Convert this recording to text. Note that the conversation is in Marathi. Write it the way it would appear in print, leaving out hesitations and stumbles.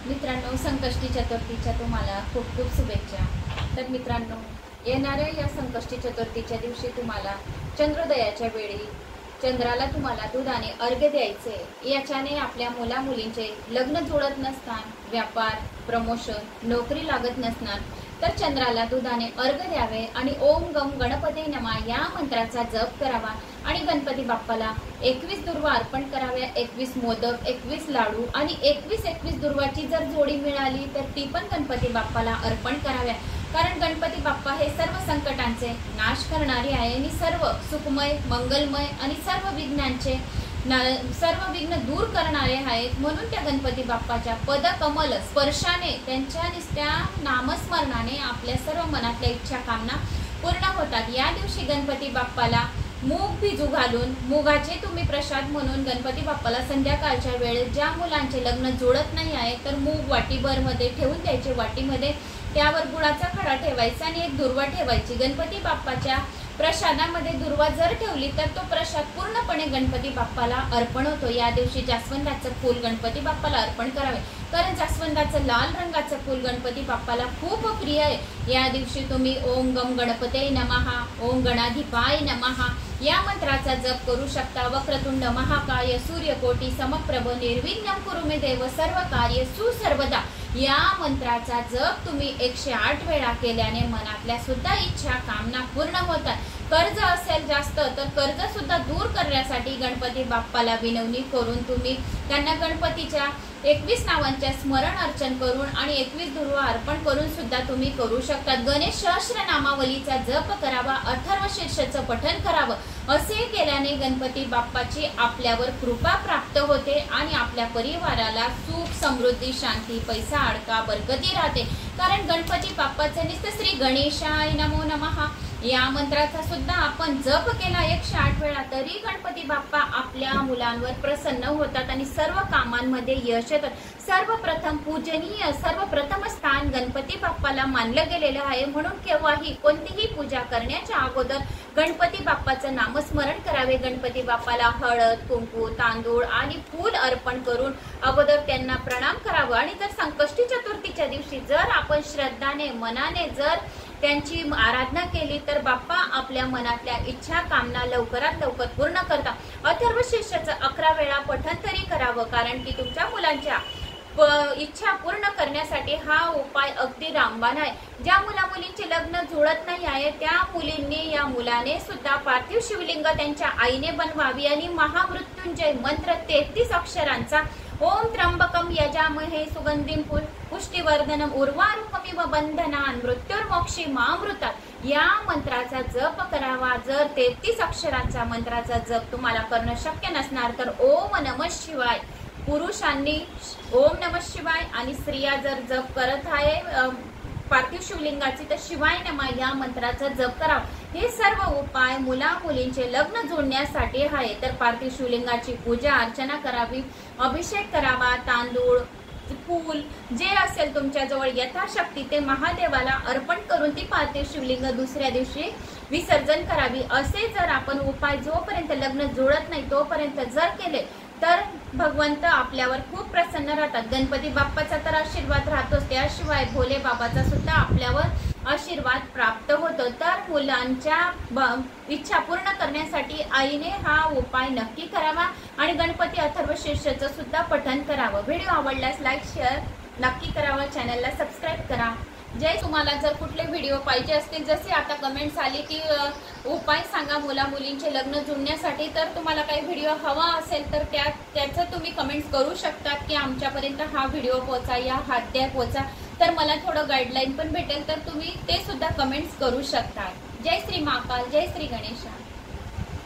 मित्रांनो, संकष्टी चतुर्थीच्या तुम्हाला खूप खूप शुभेच्छा। तर मित्रांनो, येणाऱ्या या संकष्टी चतुर्थीच्या दिवशी तुम्हाला चंद्रोदयाच्या वेळी चंद्राला तुम्हाला दुधाने अर्घ्य द्यायचे। याच्याने आपल्या मुला मुलींचे लग्न जुळत नसताना, व्यापार प्रमोशन नोकरी लागत नसणार तर चंद्राला दुधाने अर्घ्य द्यावे आणि ओम गम गणपती नमः या मंत्राचा जप करावा आणि गणपती बाप्पाला 21 दुर्वा अर्पण कराव्या। 21 मोदक, 21 लाडू आणि 21 दुर्वाची जर जोडी मिळाली तर ती पण गणपती बाप्पाला अर्पण कराव्या। कारण गणपती बाप्पा हे सर्व संकटांचे नाश करणारे आहे आणि सर्व सुखमय, मंगलमय आणि सर्व सर्व विघ्न दूर करणारे आहेत। म्हणून त्या गणपती बाप्पाच्या पदकमल स्पर्शाने, त्यांच्या नामस्मरणाने आपल्या सर्व मनातल्या इच्छा कामना पूर्ण होतात। या दिवशी गणपती बाप्पाला मूग भिजू घालून मुगाचे तुम्ही प्रसाद म्हणून गणपती बाप्पाला संध्याकाळच्या वेळेस ज्या मुलांचे लग्न जुळत नाही आहे तर मूग वाटीभर मध्ये ठेवून द्यायचे। वाटीमध्ये त्यावर गुळाचा खडा ठेवायचा आणि एक दुर्वा ठेवायची। गणपती बाप्पाच्या प्रसादामध्ये दुर्वा जर ठेवली तर तो प्रसाद पूर्णपणे गणपती बाप्पाला अर्पण होतो। या दिवशी जास्वंदाचं फूल गणपती बाप्पाला अर्पण करावे, कारण जास्वंदाचं लाल रंगाचं फूल गणपती बाप्पाला खूप प्रिय आहे। या दिवशी तुम्ही ओम गम गणपते नमः, ओम गणाधिपाय नमः या मंत्राचा जप करू शकता। वक्रतुंड महाकाय सूर्यकोटी समप्रभ निर्विघ्नं कुरु मे देव सर्व कार्य सुसर्वदा या मंत्राचा जप तुम्ही 108 वेळा केल्याने मनातल्या सुद्धा इच्छा कामना पूर्ण होतात। कर्ज असेल जास्त तर कर्ज सुद्धा दूर करण्यासाठी गणपती बाप्पाला विनवणी करून तुम्ही त्यांना गणपतीच्या 21 नावांचे स्मरण अर्चन करून आणि 21 दुर्वा अर्पण करून सुद्धा तुम्ही करू शकता। गणेश सहस्रनामावलीचा जप करावा, अथर्व शीर्षाचं पठण करावं। असे केल्याने गणपती बाप्पाची आपल्यावर कृपा प्राप्त होते आणि आपल्या परिवाराला सुख, समृद्धी, शांती, पैसा, अडका, बरकती राहते। कारण गणपती बाप्पाचे नुसते श्री गणेशाय नमो नमः या मंत्राचा सुद्धा आपण जप केला 108 वेळा तरी गणपती बाप्पा आपल्या मुलांवर प्रसन्न होतात आणि सर्व कामांमध्ये यश येतात। सर्वप्रथम पूजनीय, सर्वप्रथम स्थान गणपती बाप्पाला मानलं गेलेलं आहे। म्हणून केव्हाही कोणतीही पूजा करण्याच्या अगोदर गणपती बाप्पाचं नामस्मरण करावे। गणपती बाप्पाला हळद, कुंकू, तांदूळ आणि फूल अर्पण करून अगोदर त्यांना प्रणाम करावं। आणि जर संकष्टी चतुर्थीच्या दिवशी जर आपण श्रद्धाने मनाने जर त्यांची आराधना केली तर बाप्पा आपल्या मनातल्या इच्छा कामना लवकरात लवकर पूर्ण करतात। अथर्व शीर्षाचं 11 वेळा पठण तरी करावं, कारण की तुमच्या मुलांच्या इच्छा पूर्ण करण्यासाठी हा उपाय अगदी रामबाण आहे। ज्या मुला मुलींचे लग्न जुळत नाही आहे त्या मुलींनी या मुलाने सुद्धा पार्थिव शिवलिंग त्यांच्या आईने बनवावी आणि महामृत्युंजय मंत्र 33 अक्षरांचा ओम त्र्यंबकम यजामहे सुगंधिं पुष्टिवर्धनम उर्वारुकमिव बंधनान् मृत्युर्मोक्षी मामृतात या मंत्राचा जप करावा। जर 33 अक्षरांचा मंत्राचा जप तुम्हाला करणं शक्य नसणार तर ओम नमः शिवाय पुरुषांनी ओम नमः शिवाय आणि स्त्रिया जर जप करत आहे पार्थिव शिवलिंगाची तर शिवाय नमः या मंत्राचा जप करावा। हे सर्व उपाय मुला मुलींचे लग्न जुळण्यासाठी आहे। तर पार्थिव शिवलिंगाची पूजा अर्चना करावी, अभिषेक करावा, तांदूळ, फूल जे असेल तुमच्या जवळ यथाशक्ती ते महादेवाला अर्पण करून ती पार्थिव शिवलिंग दुसऱ्या दिवशी विसर्जन करावी। असे जर आपण उपाय जोपर्यंत लग्न जुळत नाही तोपर्यंत जर केले तर भगवंत आपल्यावर खूप प्रसन्न राहतात। गणपती बाप्पाचा तर आशीर्वाद राहतोच, त्याशिवाय भोले बाबाचा सुद्धा आपल्यावर आशीर्वाद प्राप्त होतो। तर मुलांच्या इच्छा पूर्ण करण्यासाठी आईने हा उपाय नक्की करावा आणि गणपती अथर्व शीर्षाचं सुद्धा पठण करावं। व्हिडिओ आवडल्यास लाईक शेअर नक्की करावा, चॅनलला सबस्क्राईब करा। जय, तुम्हाला जर कुठले व्हिडिओ पाहिजे असतील, जसे आता कमेंट्स आली की उपाय सांगा मुला मुलींचे लग्न जुळण्यासाठी, तर तुम्हाला काही व्हिडिओ हवा असेल तर त्याचं तुम्ही कमेंट्स करू शकतात की आमच्यापर्यंत हा व्हिडिओ पोहोचा या हाद्या पोहोचा, तर मला थोडं गाईडलाईन पण भेटेल, तर तुम्ही ते सुद्धा कमेंट्स करू शकता। जय श्री महाकाल, जय श्री गणेशा।